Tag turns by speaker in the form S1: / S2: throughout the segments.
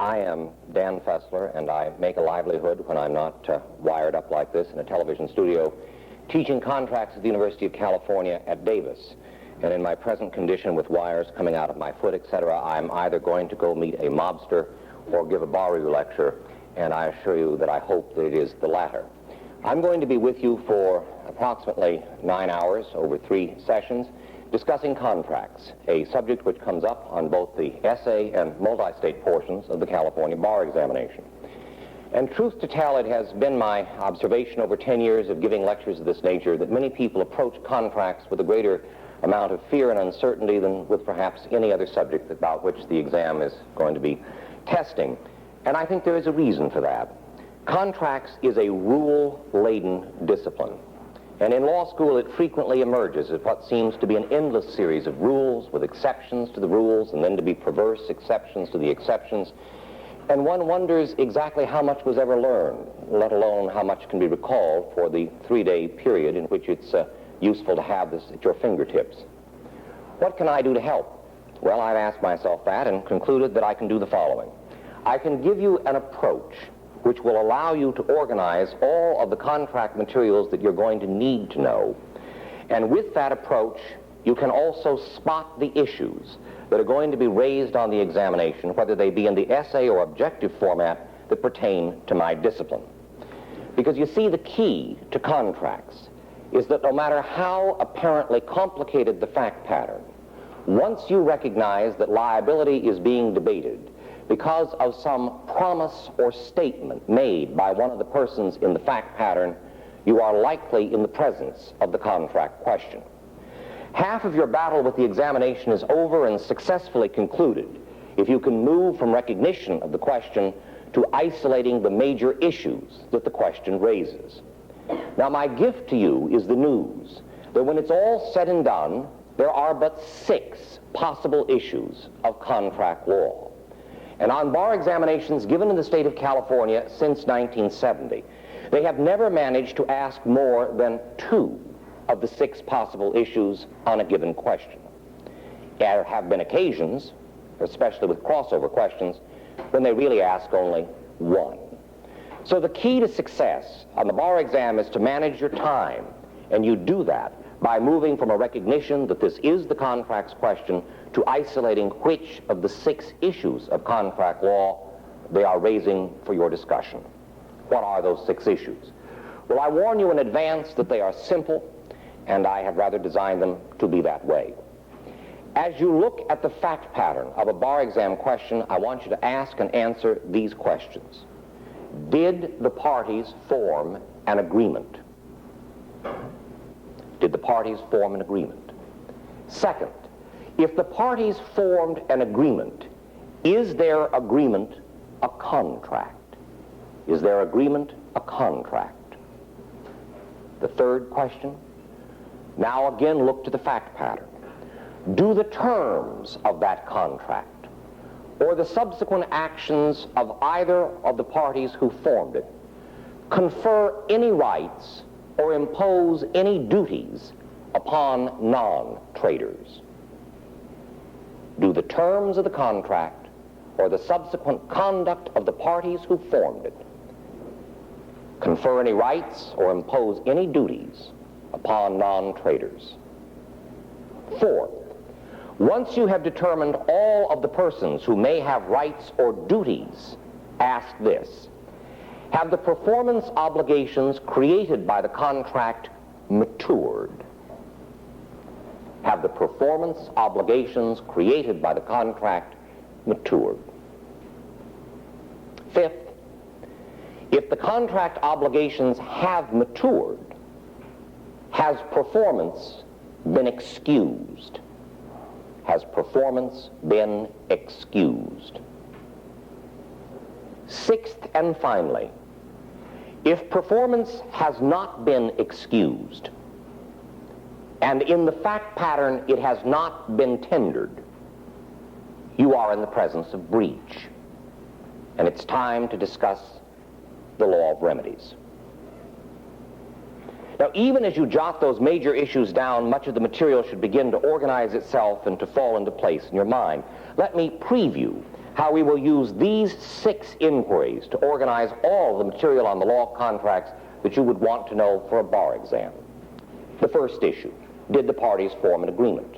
S1: I am Dan Fessler, and I make a livelihood when I'm not wired up like this in a television studio, teaching contracts at the University of California at Davis. And in my present condition with wires coming out of my foot, etc., I'm either going to go meet a mobster or give a bar review lecture, and I assure you that I hope that it is the latter. I'm going to be with you for approximately 9 hours over 3 sessions, discussing contracts, a subject which comes up on both the essay and multi-state portions of the California bar examination. And truth to tell, it has been my observation over 10 years of giving lectures of this nature that many people approach contracts with a greater amount of fear and uncertainty than with perhaps any other subject about which the exam is going to be testing. And I think there is a reason for that. Contracts is a rule-laden discipline. And in law school, it frequently emerges as what seems to be an endless series of rules with exceptions to the rules, and then to be perverse exceptions to the exceptions. And one wonders exactly how much was ever learned, let alone how much can be recalled for the 3-day period in which it's useful to have this at your fingertips. What can I do to help? Well, I've asked myself that and concluded that I can do the following. I can give you an approach which will allow you to organize all of the contract materials that you're going to need to know. And with that approach, you can also spot the issues that are going to be raised on the examination, whether they be in the essay or objective format that pertain to my discipline. Because you see, the key to contracts is that no matter how apparently complicated the fact pattern, once you recognize that liability is being debated because of some promise or statement made by one of the persons in the fact pattern, you are likely in the presence of the contract question. Half of your battle with the examination is over and successfully concluded if you can move from recognition of the question to isolating the major issues that the question raises. Now, my gift to you is the news that when it's all said and done, there are but 6 possible issues of contract law. And on bar examinations given in the state of California since 1970, they have never managed to ask more than 2 of the 6 possible issues on a given question. There have been occasions, especially with crossover questions, when they really ask only 1. So the key to success on the bar exam is to manage your time, and you do that by moving from a recognition that this is the contracts question to isolating which of the 6 issues of contract law they are raising for your discussion. What are those 6 issues? Well, I warn you in advance that they are simple, and I have rather designed them to be that way. As you look at the fact pattern of a bar exam question, I want you to ask and answer these questions. Did the parties form an agreement? Did the parties form an agreement? Second, if the parties formed an agreement, is their agreement a contract? Is their agreement a contract? The third question, now again look to the fact pattern. Do the terms of that contract or the subsequent actions of either of the parties who formed it confer any rights or impose any duties upon non-traders? Do the terms of the contract or the subsequent conduct of the parties who formed it confer any rights or impose any duties upon non-traders? Fourth, once you have determined all of the persons who may have rights or duties, ask this. Have the performance obligations created by the contract matured? Have the performance obligations created by the contract matured? Fifth, if the contract obligations have matured, has performance been excused? Has performance been excused? Sixth and finally, if performance has not been excused, and in the fact pattern it has not been tendered, you are in the presence of breach, and it's time to discuss the law of remedies. Now, even as you jot those major issues down, much of the material should begin to organize itself and to fall into place in your mind. Let me preview how we will use these 6 inquiries to organize all the material on the law of contracts that you would want to know for a bar exam. The first issue, did the parties form an agreement?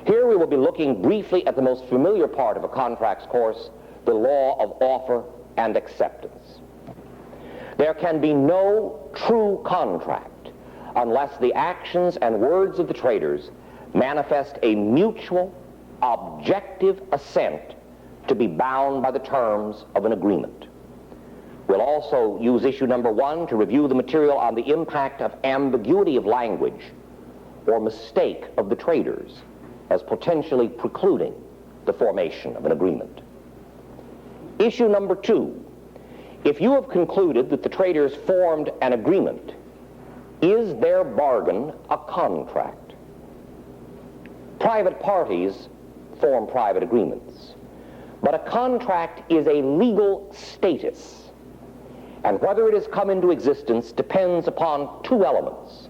S1: Here we will be looking briefly at the most familiar part of a contracts course, the law of offer and acceptance. There can be no true contract unless the actions and words of the traders manifest a mutual, objective assent to be bound by the terms of an agreement. We'll also use issue number 1 to review the material on the impact of ambiguity of language or mistake of the traders as potentially precluding the formation of an agreement. Issue number 2, if you have concluded that the traders formed an agreement, is their bargain a contract? Private parties form private agreements, but a contract is a legal status, and whether it has come into existence depends upon 2 elements: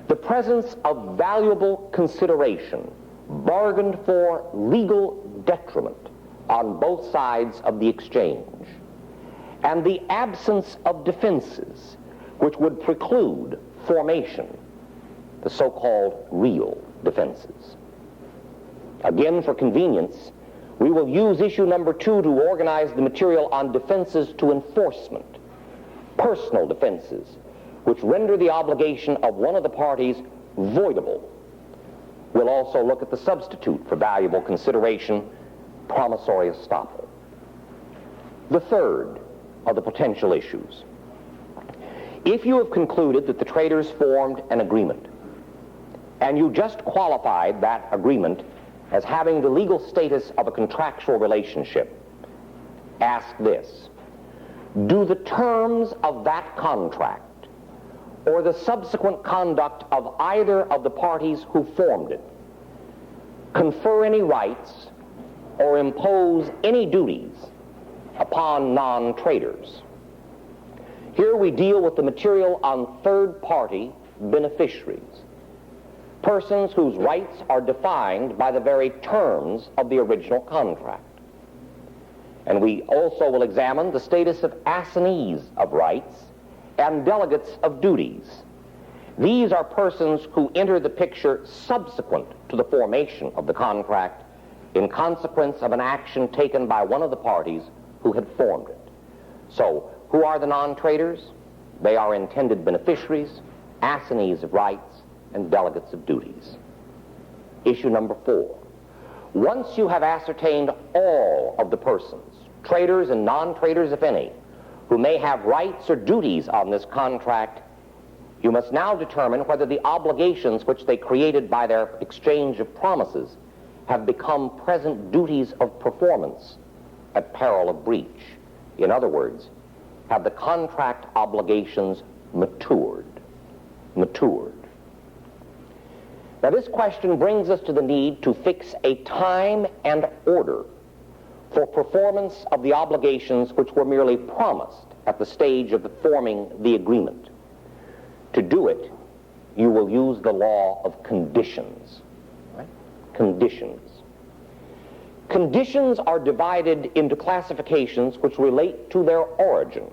S1: the presence of valuable consideration, bargained for legal detriment on both sides of the exchange, and the absence of defenses which would preclude formation, the so-called real defenses. Again, for convenience, we will use issue number 2 to organize the material on defenses to enforcement, personal defenses, which render the obligation of one of the parties voidable. We'll also look at the substitute for valuable consideration, promissory estoppel. The third of the potential issues. If you have concluded that the traders formed an agreement, and you just qualified that agreement as having the legal status of a contractual relationship, ask this: do the terms of that contract or the subsequent conduct of either of the parties who formed it confer any rights or impose any duties upon non-traders? Here we deal with the material on third-party beneficiaries, persons whose rights are defined by the very terms of the original contract. And we also will examine the status of assignees of rights and delegates of duties. These are persons who enter the picture subsequent to the formation of the contract in consequence of an action taken by one of the parties who had formed it. So, who are the non-traders? They are intended beneficiaries, assignees of rights, and delegates of duties. Issue number 4. Once you have ascertained all of the persons, traders and non-traders if any, who may have rights or duties on this contract, you must now determine whether the obligations which they created by their exchange of promises have become present duties of performance at peril of breach. In other words, have the contract obligations matured? Now this question brings us to the need to fix a time and order for performance of the obligations which were merely promised at the stage of forming the agreement. To do it, you will use the law of conditions. Right? Conditions. Conditions are divided into classifications which relate to their origin.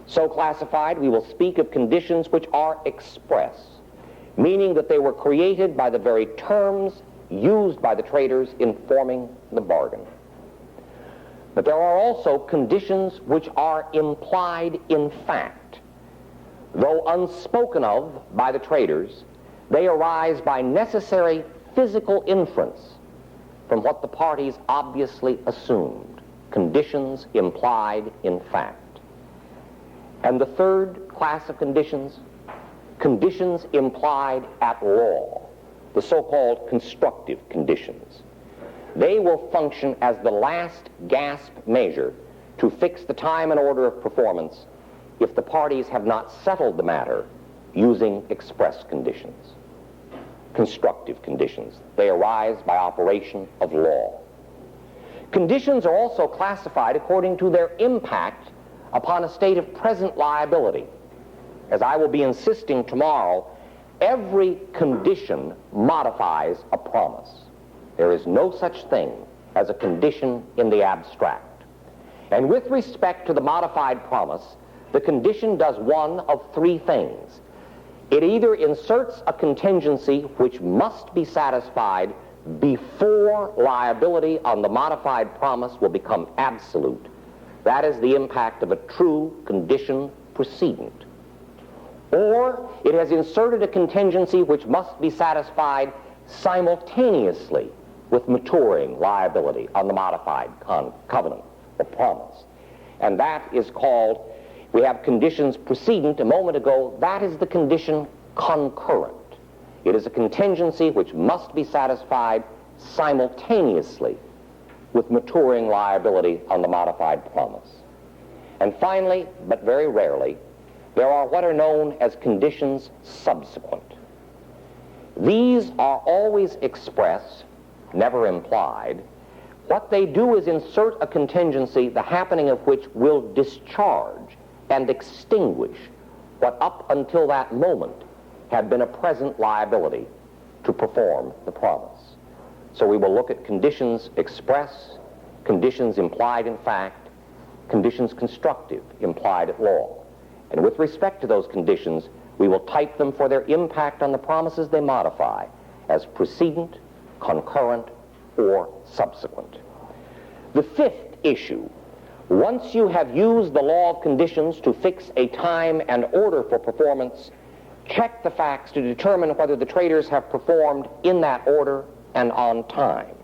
S1: So classified, we will speak of conditions which are express, meaning that they were created by the very terms used by the traders in forming the bargain. But there are also conditions which are implied in fact. Though unspoken of by the traders, they arise by necessary physical inference from what the parties obviously assumed. Conditions implied in fact. And the third class of conditions, conditions implied at law, the so-called constructive conditions. They will function as the last gasp measure to fix the time and order of performance if the parties have not settled the matter using express conditions. Constructive conditions. They arise by operation of law. Conditions are also classified according to their impact upon a state of present liability. As I will be insisting tomorrow, every condition modifies a promise. There is no such thing as a condition in the abstract. And with respect to the modified promise, the condition does one of three things. It either inserts a contingency which must be satisfied before liability on the modified promise will become absolute. That is the impact of a true condition precedent. Or it has inserted a contingency which must be satisfied simultaneously with maturing liability on the modified covenant or promise. And that is called, we have conditions precedent a moment ago, that is the condition concurrent. It is a contingency which must be satisfied simultaneously with maturing liability on the modified promise. And finally, but very rarely, there are what are known as conditions subsequent. These are always expressed, never implied. What they do is insert a contingency, the happening of which will discharge and extinguish what up until that moment had been a present liability to perform the promise. So we will look at conditions express, conditions implied in fact, conditions constructive, implied at law. And with respect to those conditions, we will type them for their impact on the promises they modify as precedent, concurrent, or subsequent. The fifth issue, once you have used the law of conditions to fix a time and order for performance, check the facts to determine whether the traders have performed in that order and on time.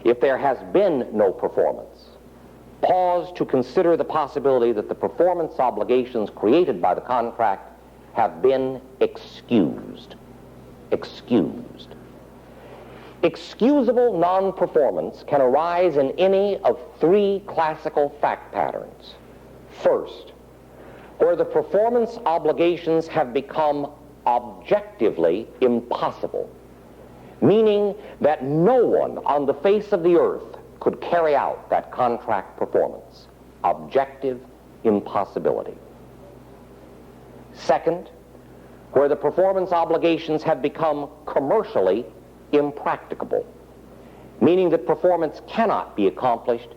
S1: If there has been no performance, pause to consider the possibility that the performance obligations created by the contract have been excused. Excused. Excusable non-performance can arise in any of three classical fact patterns. First, where the performance obligations have become objectively impossible, meaning that no one on the face of the earth could carry out that contract performance. Objective impossibility. Second, where the performance obligations have become commercially impracticable, meaning that performance cannot be accomplished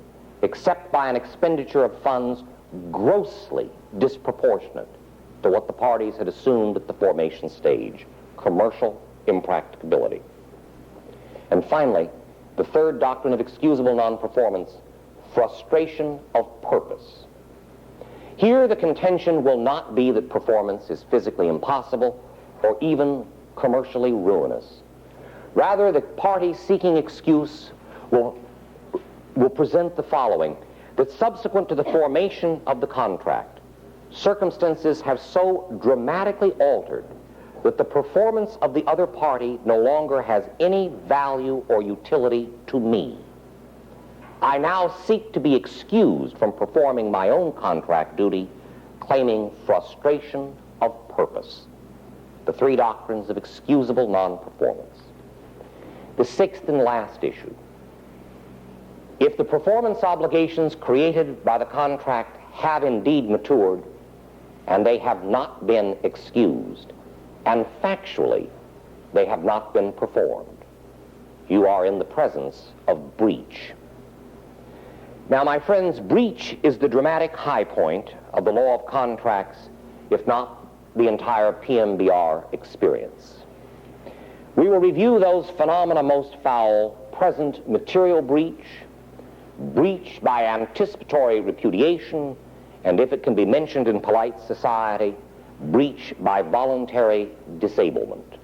S1: except by an expenditure of funds grossly disproportionate to what the parties had assumed at the formation stage. Commercial impracticability. And finally, the third doctrine of excusable non-performance, frustration of purpose. Here the contention will not be that performance is physically impossible or even commercially ruinous. Rather, the party seeking excuse will present the following, that subsequent to the formation of the contract, circumstances have so dramatically altered that the performance of the other party no longer has any value or utility to me. I now seek to be excused from performing my own contract duty, claiming frustration of purpose. The three doctrines of excusable non-performance. The sixth and last issue. If the performance obligations created by the contract have indeed matured, and they have not been excused, and factually they have not been performed, you are in the presence of breach. Now, my friends, breach is the dramatic high point of the law of contracts, if not the entire PMBR experience. We will review those phenomena most foul: present material breach, breach by anticipatory repudiation, and if it can be mentioned in polite society, breach by voluntary disablement.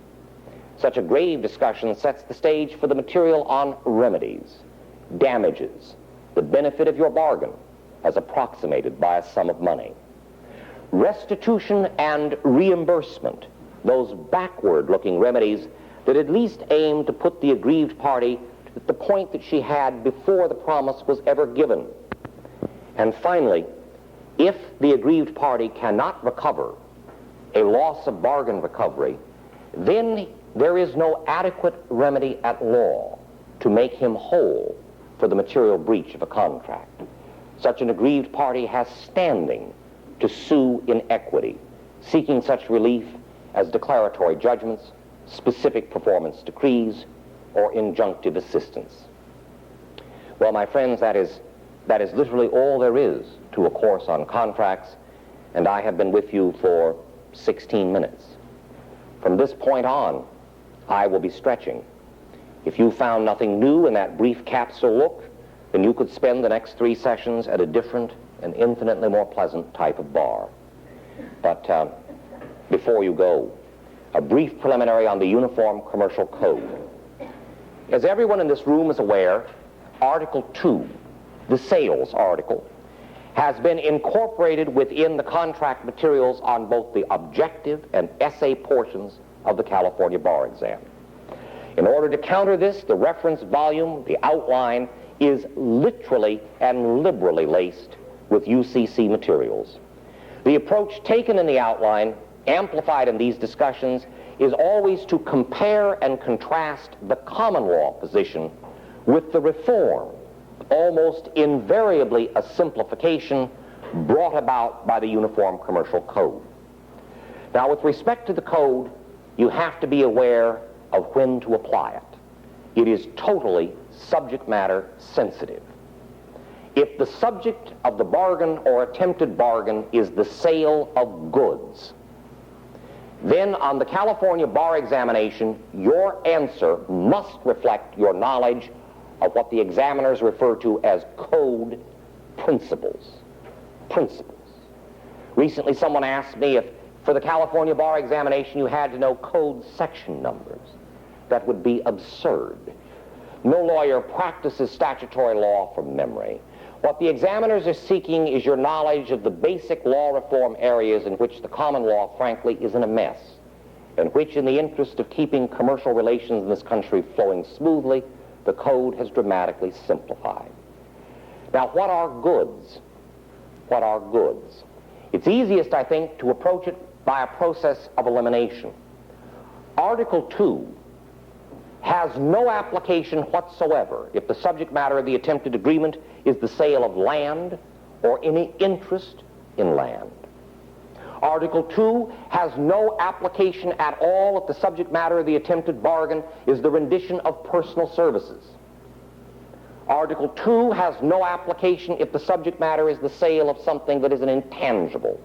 S1: Such a grave discussion sets the stage for the material on remedies, damages, the benefit of your bargain as approximated by a sum of money, restitution and reimbursement, those backward-looking remedies that at least aim to put the aggrieved party at the point that she had before the promise was ever given. And finally, if the aggrieved party cannot recover a loss of bargain recovery, then there is no adequate remedy at law to make him whole for the material breach of a contract. Such an aggrieved party has standing to sue in equity, seeking such relief as declaratory judgments, specific performance decrees, or injunctive assistance. Well, my friends, that is literally all there is to a course on contracts, and I have been with you for 16 minutes. From this point on, I will be stretching. If you found nothing new in that brief capsule look, then you could spend the next 3 sessions at a different and infinitely more pleasant type of bar. But before you go, a brief preliminary on the Uniform Commercial Code. As everyone in this room is aware, Article 2, the sales article, has been incorporated within the contract materials on both the objective and essay portions of the California bar exam. In order to counter this, the reference volume, the outline, is literally and liberally laced with UCC materials. The approach taken in the outline, amplified in these discussions, is always to compare and contrast the common law position with the reform, almost invariably a simplification brought about by the Uniform Commercial Code. Now, with respect to the code, you have to be aware of when to apply it. It is totally subject matter sensitive. If the subject of the bargain or attempted bargain is the sale of goods, then on the California bar examination, your answer must reflect your knowledge of what the examiners refer to as code principles. Principles. Recently, someone asked me if for the California bar examination you had to know code section numbers. That would be absurd. No lawyer practices statutory law from memory. What the examiners are seeking is your knowledge of the basic law reform areas in which the common law, frankly, is in a mess, and which, in the interest of keeping commercial relations in this country flowing smoothly, the code has dramatically simplified. Now, what are goods? What are goods? It's easiest, I think, to approach it by a process of elimination. Article 2 has no application whatsoever if the subject matter of the attempted agreement is the sale of land or any interest in land. Article 2 has no application at all if the subject matter of the attempted bargain is the rendition of personal services. Article 2 has no application if the subject matter is the sale of something that is an intangible.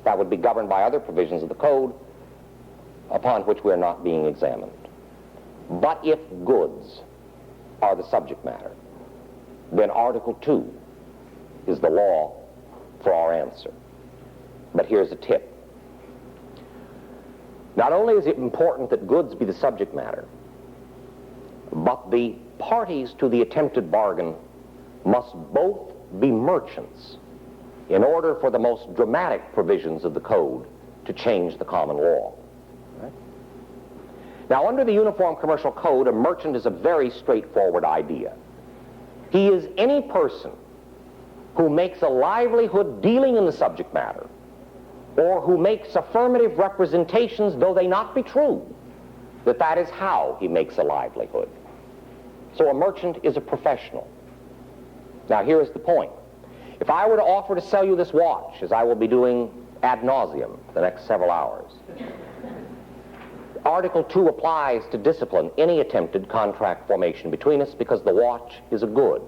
S1: That would be governed by other provisions of the code upon which we are not being examined. But if goods are the subject matter, then Article 2 is the law for our answer. But here's a tip. Not only is it important that goods be the subject matter, but the parties to the attempted bargain must both be merchants in order for the most dramatic provisions of the code to change the common law. Right? Now, under the Uniform Commercial Code, a merchant is a very straightforward idea. He is any person who makes a livelihood dealing in the subject matter, or who makes affirmative representations, though they not be true, that is how he makes a livelihood. So a merchant is a professional. Now, here is the point. If I were to offer to sell you this watch, as I will be doing ad nauseum the next several hours, Article 2 applies to discipline any attempted contract formation between us because the watch is a good.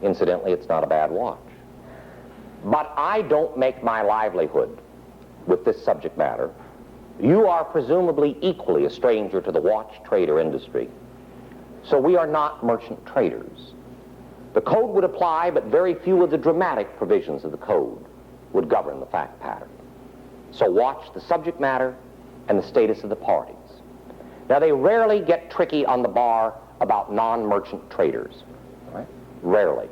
S1: Incidentally, it's not a bad watch. But I don't make my livelihood with this subject matter. You are presumably equally a stranger to the watch trader industry. So we are not merchant traders. The code would apply, but very few of the dramatic provisions of the code would govern the fact pattern. So watch the subject matter and the status of the parties. Now, they rarely get tricky on the bar about non-merchant traders. Right? Rarely.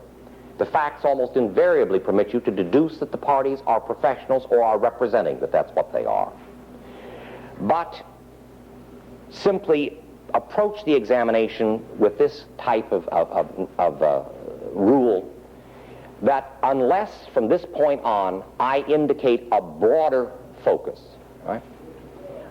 S1: The facts almost invariably permit you to deduce that the parties are professionals or are representing that that's what they are. But simply approach the examination with this type of rule, that unless from this point on I indicate a broader focus, right?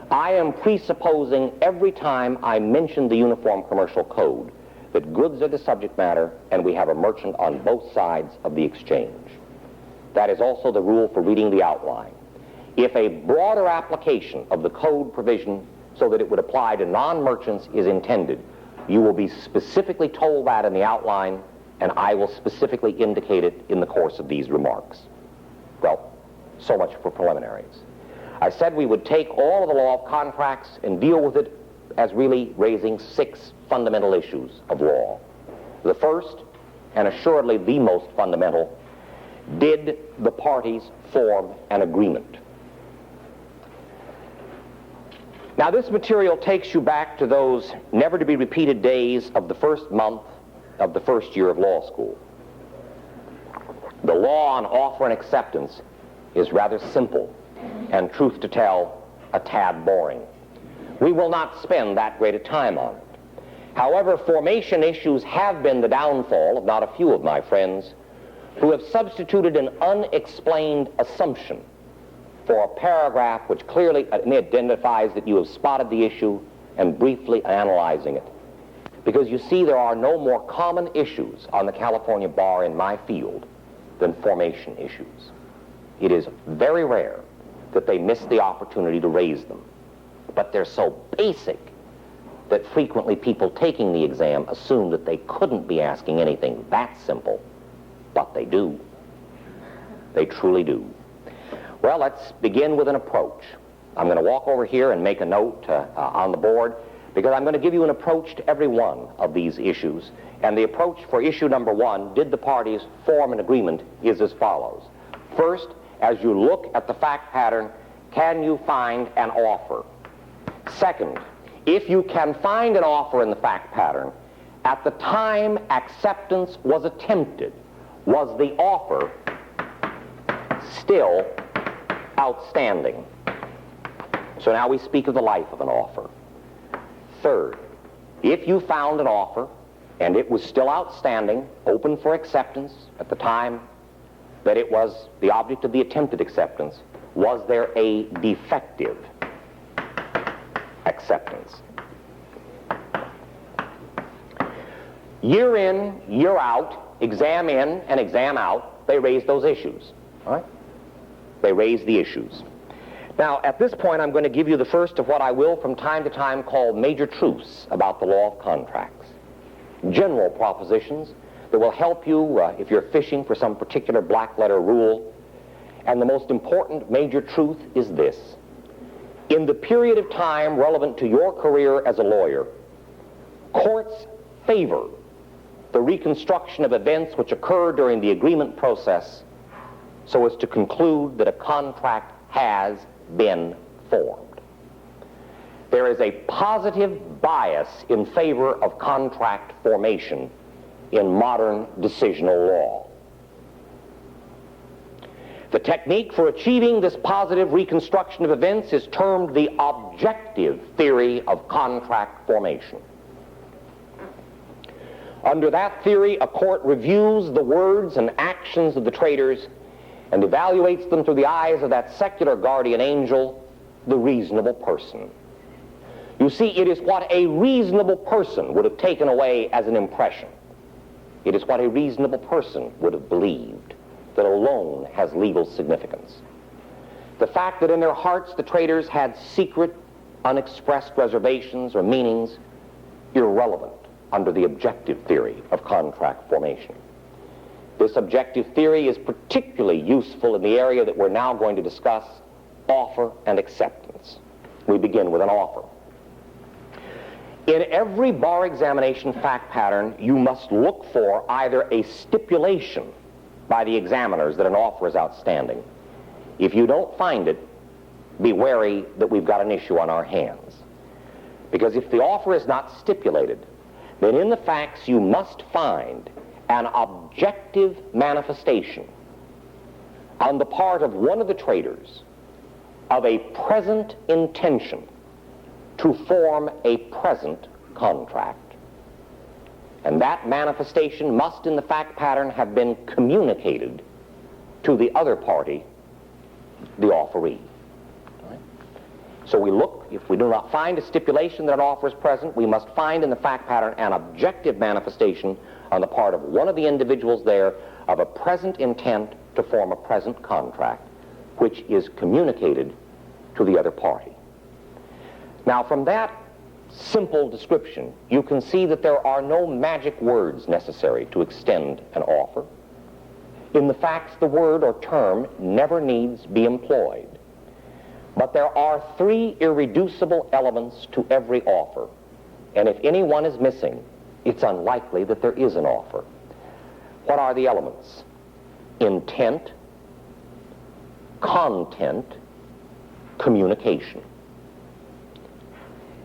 S1: I am presupposing every time I mention the Uniform Commercial Code that goods are the subject matter and we have a merchant on both sides of the exchange. That is also the rule for reading the outline. If a broader application of the code provision so that it would apply to non-merchants is intended, You will be specifically told that in the outline, and I will specifically indicate it in the course of these remarks. Well, so much for preliminaries. I said we would take all of the law of contracts and deal with it as really raising 6 fundamental issues of law. The first, and assuredly the most fundamental, did the parties form an agreement? Now, this material takes you back to those never-to-be-repeated days of the first month of the first year of law school. The law on offer and acceptance is rather simple, and truth to tell, a tad boring. We will not spend that great a time on it. However, formation issues have been the downfall of not a few of my friends who have substituted an unexplained assumption for a paragraph which clearly identifies that you have spotted the issue and briefly analyzing it. Because you see, there are no more common issues on the California bar in my field than formation issues. It is very rare that they miss the opportunity to raise them. But they're so basic that frequently people taking the exam assume that they couldn't be asking anything that simple, but they do. They truly do. Well, let's begin with an approach. I'm going to walk over here and make a note on the board, because I'm going to give you an approach to every one of these issues. And the approach for issue number 1, did the parties form an agreement, is as follows. First, as you look at the fact pattern, can you find an offer? Second, if you can find an offer in the fact pattern, at the time acceptance was attempted, was the offer still outstanding? So now we speak of the life of an offer. Third, if you found an offer and it was still outstanding, open for acceptance at the time that it was the object of the attempted acceptance, was there a defective acceptance? Year in, year out, exam in and exam out, they raise those issues. All right? They raise the issues. Now, at this point, I'm going to give you the first of what I will from time to time call major truths about the law of contracts. General propositions that will help you if you're fishing for some particular black letter rule. And the most important major truth is this. In the period of time relevant to your career as a lawyer, courts favor the reconstruction of events which occur during the agreement process so as to conclude that a contract has been formed. There is a positive bias in favor of contract formation in modern decisional law. The technique for achieving this positive reconstruction of events is termed the objective theory of contract formation. Under that theory, a court reviews the words and actions of the traders and evaluates them through the eyes of that secular guardian angel, the reasonable person. You see, it is what a reasonable person would have taken away as an impression. It is what a reasonable person would have believed that alone has legal significance. The fact that in their hearts the traders had secret, unexpressed reservations or meanings, irrelevant under the objective theory of contract formation. This objective theory is particularly useful in the area that we're now going to discuss, offer and acceptance. We begin with an offer. In every bar examination fact pattern, you must look for either a stipulation by the examiners that an offer is outstanding. If you don't find it, be wary that we've got an issue on our hands. Because if the offer is not stipulated, then in the facts you must find an objective manifestation on the part of one of the traders of a present intention to form a present contract. And that manifestation must in the fact pattern have been communicated to the other party, the offeree. Right? So we look, if we do not find a stipulation that an offer is present, we must find in the fact pattern an objective manifestation on the part of one of the individuals there of a present intent to form a present contract, which is communicated to the other party. Now, from that simple description, you can see that there are no magic words necessary to extend an offer. In the facts, the word or term never needs be employed. But there are three irreducible elements to every offer, and if any one is missing, it's unlikely that there is an offer. What are the elements? Intent, content, communication.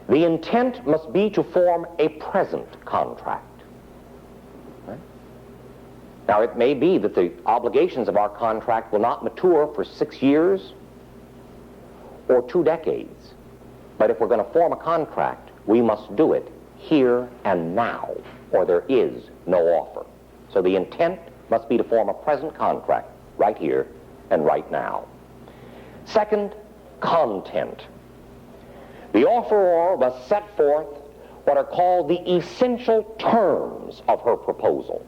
S1: The intent must be to form a present contract. Right? Now, it may be that the obligations of our contract will not mature for 6 years or 2 decades. But if we're going to form a contract, we must do it here and now, or there is no offer. So the intent must be to form a present contract right here and right now. Second, content. The offeror must set forth what are called the essential terms of her proposal,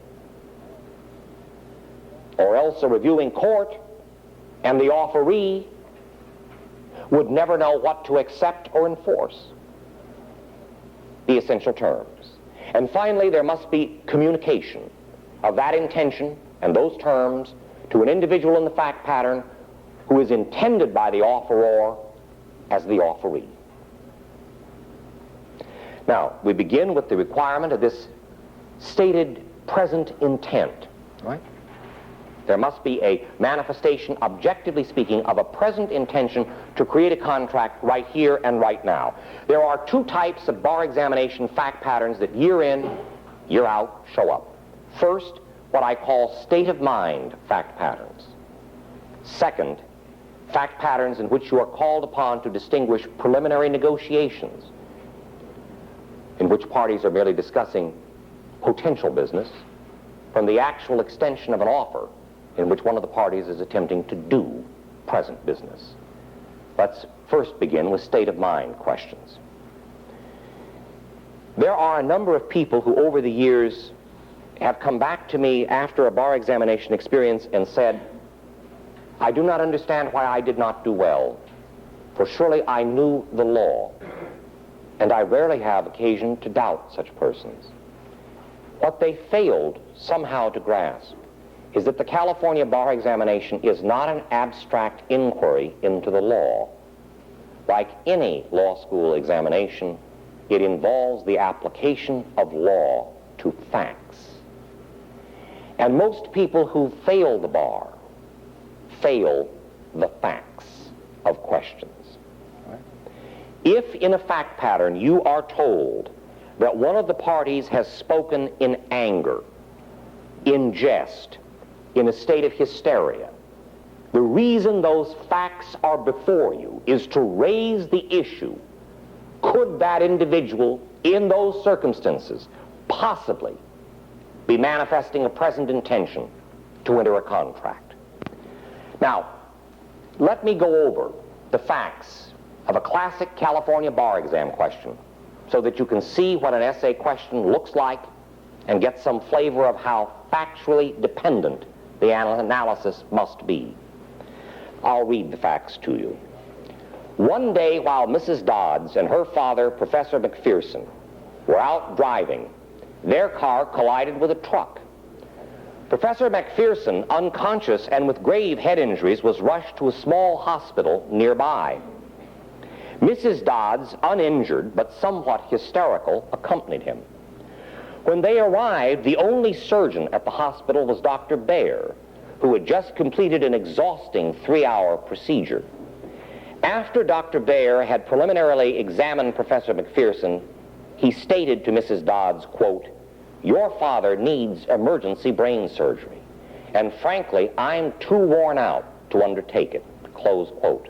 S1: or else a reviewing court and the offeree would never know what to accept or enforce. The essential terms. And finally, there must be communication of that intention and those terms to an individual in the fact pattern who is intended by the offeror as the offeree. Now, we begin with the requirement of this stated present intent. Right? There must be a manifestation, objectively speaking, of a present intention to create a contract right here and right now. There are two types of bar examination fact patterns that year in, year out show up. First, what I call state of mind fact patterns. Second, fact patterns in which you are called upon to distinguish preliminary negotiations, in which parties are merely discussing potential business, from the actual extension of an offer in which one of the parties is attempting to do present business. Let's first begin with state of mind questions. There are a number of people who over the years have come back to me after a bar examination experience and said, I do not understand why I did not do well, for surely I knew the law, and I rarely have occasion to doubt such persons. What they failed somehow to grasp is that the California bar examination is not an abstract inquiry into the law. Like any law school examination, it involves the application of law to facts. And most people who fail the bar fail the facts of questions. If in a fact pattern you are told that one of the parties has spoken in anger, in jest, in a state of hysteria, the reason those facts are before you is to raise the issue, could that individual in those circumstances possibly be manifesting a present intention to enter a contract? Now, let me go over the facts of a classic California bar exam question so that you can see what an essay question looks like and get some flavor of how factually dependent the analysis must be. I'll read the facts to you. One day while Mrs. Dodds and her father, Professor McPherson, were out driving, their car collided with a truck. Professor McPherson, unconscious and with grave head injuries, was rushed to a small hospital nearby. Mrs. Dodds, uninjured but somewhat hysterical, accompanied him. When they arrived, the only surgeon at the hospital was Dr. Baer, who had just completed an exhausting 3-hour procedure. After Dr. Baer had preliminarily examined Professor McPherson, he stated to Mrs. Dodds, quote, "Your father needs emergency brain surgery, and frankly, I'm too worn out to undertake it," close quote.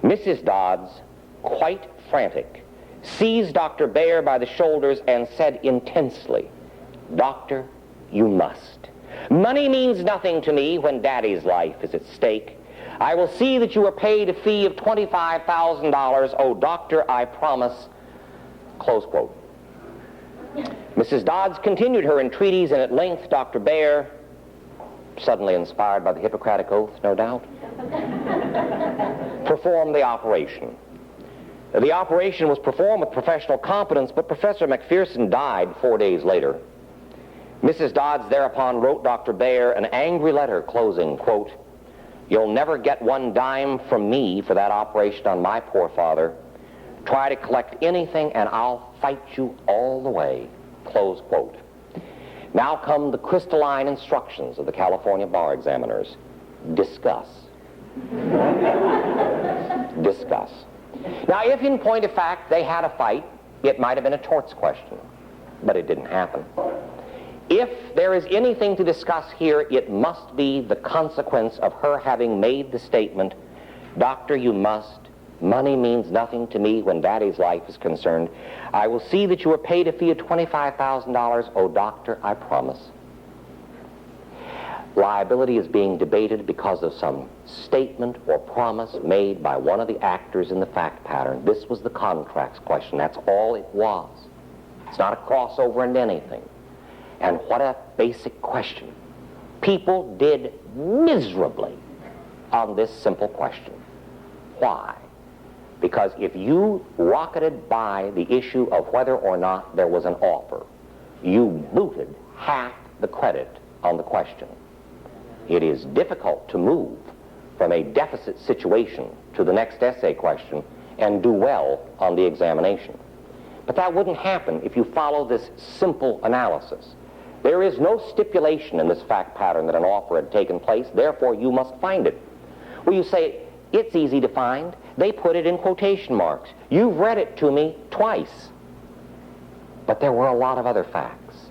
S1: Mrs. Dodds, quite frantic, seized Dr. Baer by the shoulders and said intensely, "Doctor, you must. Money means nothing to me when Daddy's life is at stake. I will see that you are paid a fee of $25,000. Oh, doctor, I promise," close quote. Mrs. Dodds continued her entreaties, and at length Dr. Baer, suddenly inspired by the Hippocratic Oath, no doubt, performed the operation. The operation was performed with professional competence, but Professor McPherson died 4 days later. Mrs. Dodds thereupon wrote Dr. Baer an angry letter closing, quote, "You'll never get one dime from me for that operation on my poor father. Try to collect anything and I'll fight you all the way," close quote. Now come the crystalline instructions of the California bar examiners. Discuss. Discuss. Now, if in point of fact they had a fight, it might have been a torts question, but it didn't happen. If there is anything to discuss here, it must be the consequence of her having made the statement, "Doctor, you must. Money means nothing to me when Daddy's life is concerned. I will see that you are paid a fee of $25,000. Oh, doctor, I promise." Liability is being debated because of some statement or promise made by one of the actors in the fact pattern. This was the contracts question. That's all it was. It's not a crossover into anything. And what a basic question. People did miserably on this simple question. Why? Because if you rocketed by the issue of whether or not there was an offer, you booted half the credit on the question. It is difficult to move from a deficit situation to the next essay question and do well on the examination. But that wouldn't happen if you follow this simple analysis. There is no stipulation in this fact pattern that an offer had taken place, therefore you must find it. Well, you say, it's easy to find. They put it in quotation marks. You've read it to me twice. But there were a lot of other facts.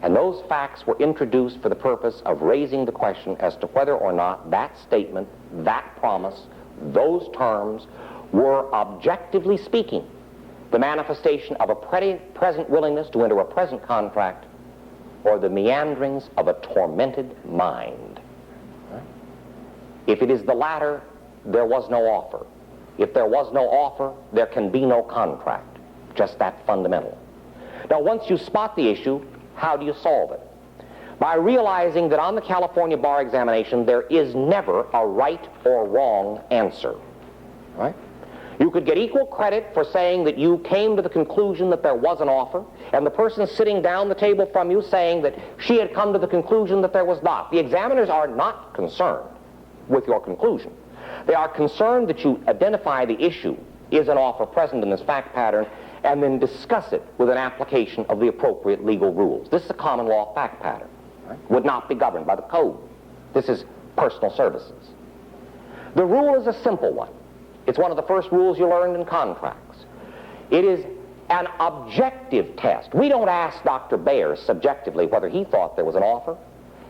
S1: And those facts were introduced for the purpose of raising the question as to whether or not that statement, that promise, those terms were, objectively speaking, the manifestation of a present willingness to enter a present contract or the meanderings of a tormented mind. If it is the latter, there was no offer. If there was no offer, there can be no contract. Just that fundamental. Now, once you spot the issue, how do you solve it? By realizing that on the California bar examination, there is never a right or wrong answer. Right? You could get equal credit for saying that you came to the conclusion that there was an offer, and the person sitting down the table from you saying that she had come to the conclusion that there was not. The examiners are not concerned with your conclusion. They are concerned that you identify the issue, is an offer present in this fact pattern, and then discuss it with an application of the appropriate legal rules. This is a common law fact pattern. Right? Would not be governed by the code. This is personal services. The rule is a simple one. It's one of the first rules you learned in contracts. It is an objective test. We don't ask Dr. Baer subjectively whether he thought there was an offer.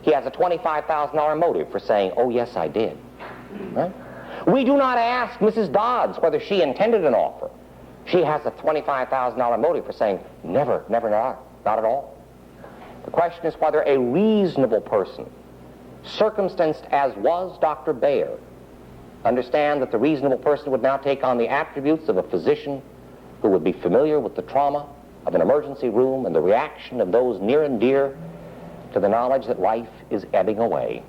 S1: He has a $25,000 motive for saying, "Oh, yes, I did." Right? We do not ask Mrs. Dodds whether she intended an offer. She has a $25,000 motive for saying, never, not at all. The question is whether a reasonable person, circumstanced as was Dr. Baer, understand that the reasonable person would now take on the attributes of a physician who would be familiar with the trauma of an emergency room and the reaction of those near and dear to the knowledge that life is ebbing away.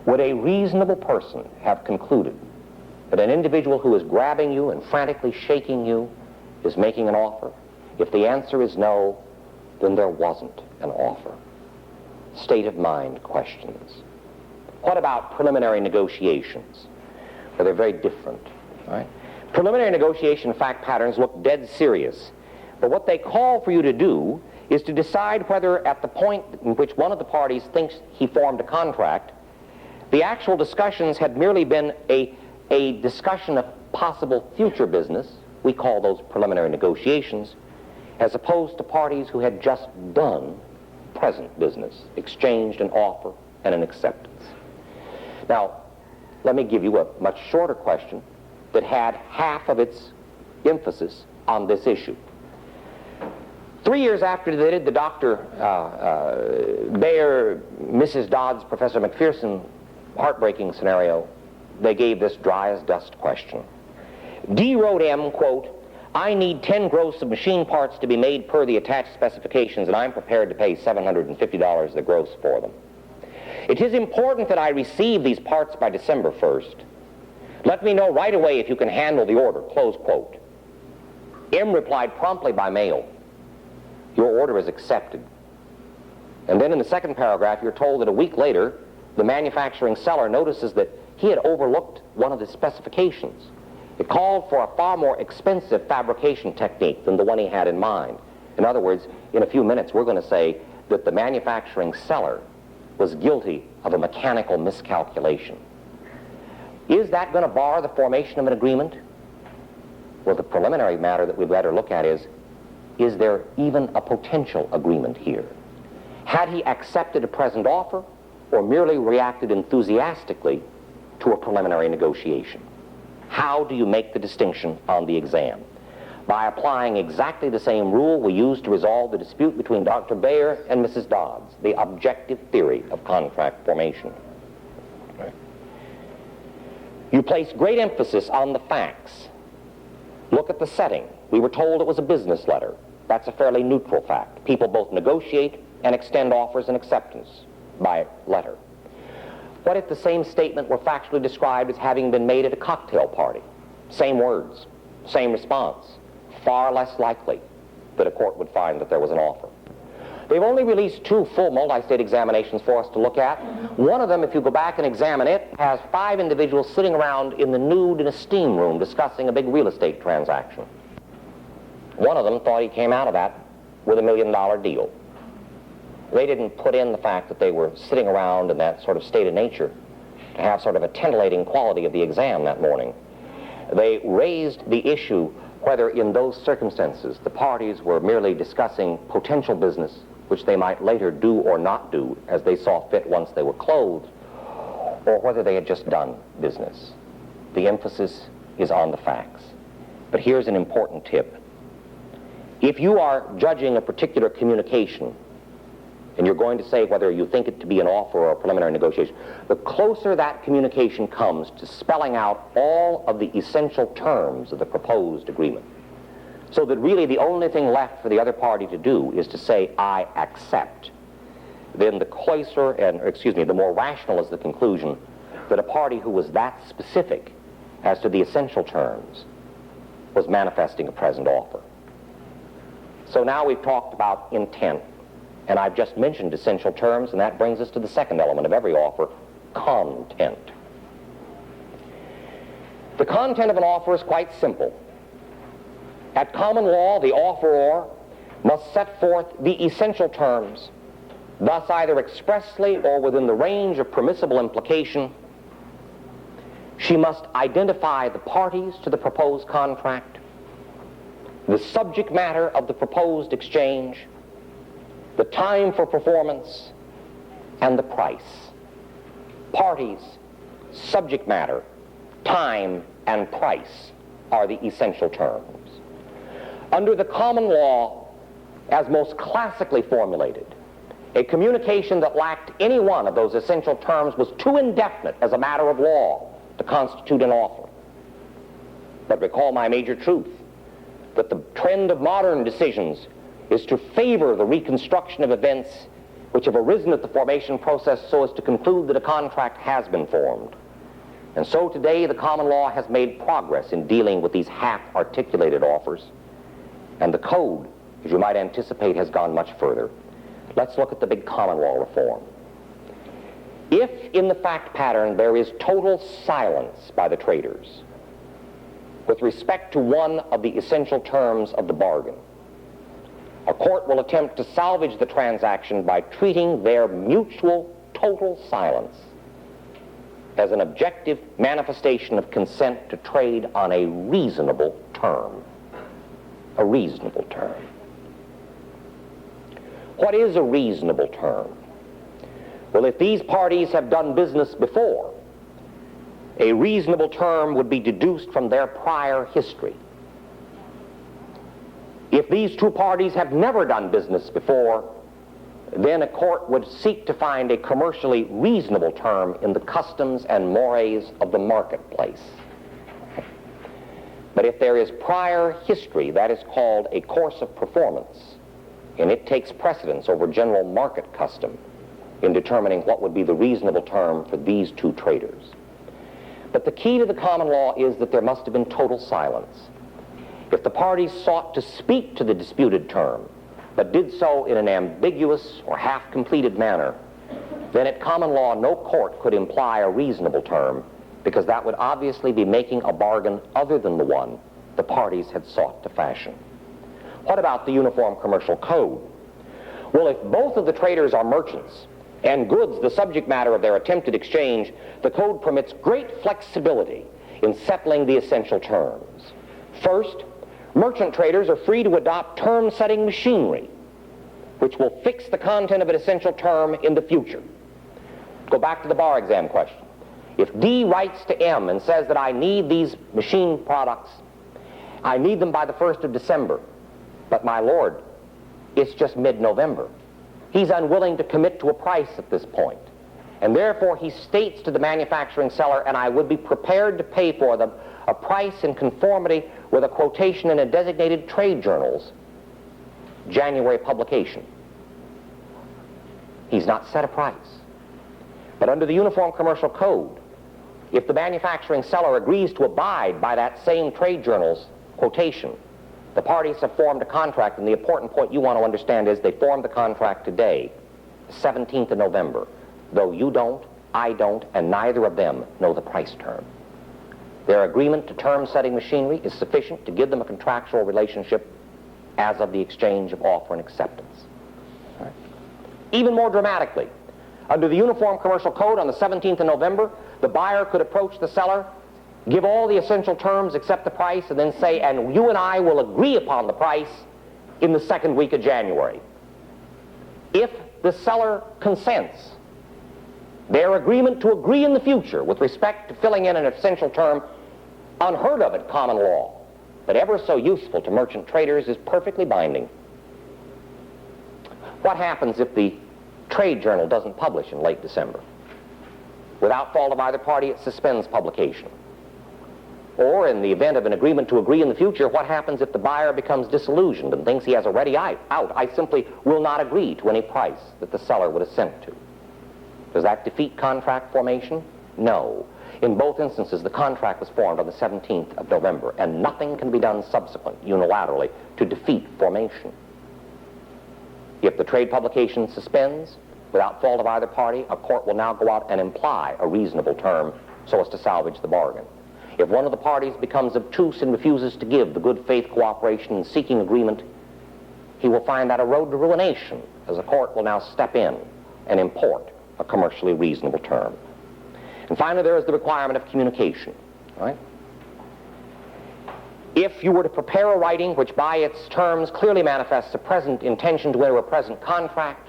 S1: Would a reasonable person have concluded that an individual who is grabbing you and frantically shaking you is making an offer? If the answer is no, then there wasn't an offer. State of mind questions. What about preliminary negotiations? Well, they're very different. Right? Preliminary negotiation fact patterns look dead serious, but what they call for you to do is to decide whether at the point in which one of the parties thinks he formed a contract, the actual discussions had merely been a discussion of possible future business. We call those preliminary negotiations, as opposed to parties who had just done present business, exchanged an offer and an acceptance. Now, let me give you a much shorter question that had half of its emphasis on this issue. 3 years after they did the Dr. Baer, Mrs. Dodds, Professor McPherson heartbreaking scenario, they gave this dry as dust question. D wrote M, quote, "I need 10 gross of machine parts to be made per the attached specifications, and I'm prepared to pay $750 the gross for them. It is important that I receive these parts by December 1st. Let me know right away if you can handle the order," close quote. M replied promptly by mail, "Your order is accepted." And then in the second paragraph, you're told that a week later, the manufacturing seller notices that he had overlooked one of the specifications. It called for a far more expensive fabrication technique than the one he had in mind. In other words, in a few minutes, we're going to say that the manufacturing seller was guilty of a mechanical miscalculation. Is that going to bar the formation of an agreement? Well, the preliminary matter that we'd better look at is there even a potential agreement here? Had he accepted a present offer or merely reacted enthusiastically to a preliminary negotiation? How do you make the distinction on the exam? By applying exactly the same rule we used to resolve the dispute between Dr. Bayer and Mrs. Dodds, the objective theory of contract formation. You place great emphasis on the facts. Look at the setting. We were told it was a business letter. That's a fairly neutral fact. People both negotiate and extend offers and acceptance by letter. What if the same statement were factually described as having been made at a cocktail party? Same words, same response. Far less likely that a court would find that there was an offer. They've only released 2 full multi-state examinations for us to look at. One of them, if you go back and examine it, has 5 individuals sitting around in the nude in a steam room discussing a big real estate transaction. One of them thought he came out of that with $1 million deal. They didn't put in the fact that they were sitting around in that sort of state of nature to have sort of a titillating quality of the exam that morning. They raised the issue whether in those circumstances the parties were merely discussing potential business which they might later do or not do as they saw fit once they were clothed, or whether they had just done business. The emphasis is on the facts. But here's an important tip. If you are judging a particular communication and you're going to say whether you think it to be an offer or a preliminary negotiation, the closer that communication comes to spelling out all of the essential terms of the proposed agreement, so that really the only thing left for the other party to do is to say, "I accept," then the more rational is the conclusion that a party who was that specific as to the essential terms was manifesting a present offer. So now we've talked about intent, and I've just mentioned essential terms, and that brings us to the second element of every offer, content. The content of an offer is quite simple. At common law, the offeror must set forth the essential terms, thus either expressly or within the range of permissible implication. She must identify the parties to the proposed contract, the subject matter of the proposed exchange, the time for performance, and the price. Parties, subject matter, time, and price are the essential terms. Under the common law, as most classically formulated, a communication that lacked any one of those essential terms was too indefinite as a matter of law to constitute an offer. But recall my major truth, that the trend of modern decisions is to favor the reconstruction of events which have arisen at the formation process so as to conclude that a contract has been formed. And so today the common law has made progress in dealing with these half-articulated offers, and the code, as you might anticipate, has gone much further. Let's look at the big common law reform. If in the fact pattern there is total silence by the traders with respect to one of the essential terms of the bargain, a court will attempt to salvage the transaction by treating their mutual total silence as an objective manifestation of consent to trade on a reasonable term. A reasonable term. What is a reasonable term? Well, if these parties have done business before, a reasonable term would be deduced from their prior history. If these 2 parties have never done business before, then a court would seek to find a commercially reasonable term in the customs and mores of the marketplace. But if there is prior history, that is called a course of performance, and it takes precedence over general market custom in determining what would be the reasonable term for these 2 traders. But the key to the common law is that there must have been total silence. If the parties sought to speak to the disputed term, but did so in an ambiguous or half-completed manner, then at common law no court could imply a reasonable term, because that would obviously be making a bargain other than the one the parties had sought to fashion. What about the Uniform Commercial Code? Well, if both of the traders are merchants, and goods the subject matter of their attempted exchange, the code permits great flexibility in settling the essential terms. First, merchant traders are free to adopt term-setting machinery, which will fix the content of an essential term in the future. Go back to the bar exam question. If D writes to M and says that I need these machine products, I need them by the 1st of December, but my lord, it's just mid-November. He's unwilling to commit to a price at this point, and therefore he states to the manufacturing seller, and I would be prepared to pay for them a price in conformity with a quotation in a designated trade journal's January publication. He's not set a price. But under the Uniform Commercial Code, if the manufacturing seller agrees to abide by that same trade journal's quotation, the parties have formed a contract, and the important point you want to understand is they formed the contract today, the 17th of November, though you don't, I don't, and neither of them know the price term. Their agreement to term-setting machinery is sufficient to give them a contractual relationship as of the exchange of offer and acceptance. Right. Even more dramatically, under the Uniform Commercial Code on the 17th of November, the buyer could approach the seller, give all the essential terms except the price, and then say, and you and I will agree upon the price in the 2nd week of January. If the seller consents, their agreement to agree in the future with respect to filling in an essential term, unheard of at common law, but ever so useful to merchant traders, is perfectly binding. What happens if the trade journal doesn't publish in late December? Without fault of either party, it suspends publication. Or in the event of an agreement to agree in the future, what happens if the buyer becomes disillusioned and thinks he has already out? I simply will not agree to any price that the seller would assent to. Does that defeat contract formation? No. In both instances, the contract was formed on the 17th of November, and nothing can be done subsequent, unilaterally, to defeat formation. If the trade publication suspends, without fault of either party, a court will now go out and imply a reasonable term so as to salvage the bargain. If one of the parties becomes obtuse and refuses to give the good faith cooperation in seeking agreement, he will find that a road to ruination, as the court will now step in and import a commercially reasonable term. And finally, there is the requirement of communication. Right? If you were to prepare a writing which by its terms clearly manifests a present intention to enter a present contract,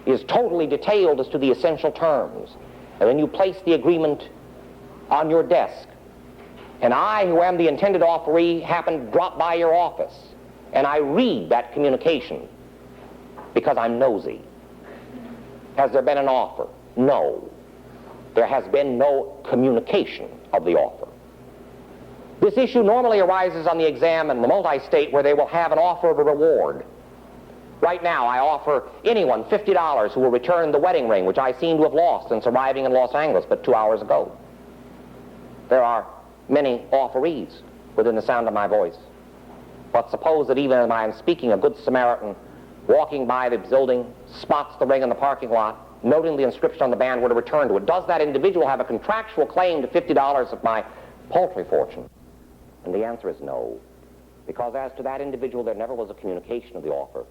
S1: is totally detailed as to the essential terms, and then you place the agreement on your desk, and I, who am the intended offeree, happen to drop by your office, and I read that communication because I'm nosy. Has there been an offer? No. There has been no communication of the offer. This issue normally arises on the exam in the multi-state, where they will have an offer of a reward. Right now, I offer anyone $50 who will return the wedding ring, which I seem to have lost since arriving in Los Angeles but 2 hours ago. There are many offerees within the sound of my voice. But suppose that even as I am speaking, a good Samaritan walking by the building spots the ring in the parking lot, noting the inscription on the band, were to return to it. Does that individual have a contractual claim to $50 of my paltry fortune? And the answer is no, because as to that individual, there never was a communication of the offer.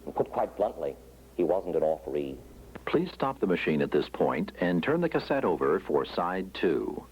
S1: And put quite bluntly, he wasn't an offeree.
S2: Please stop the machine at this point and turn the cassette over for side 2.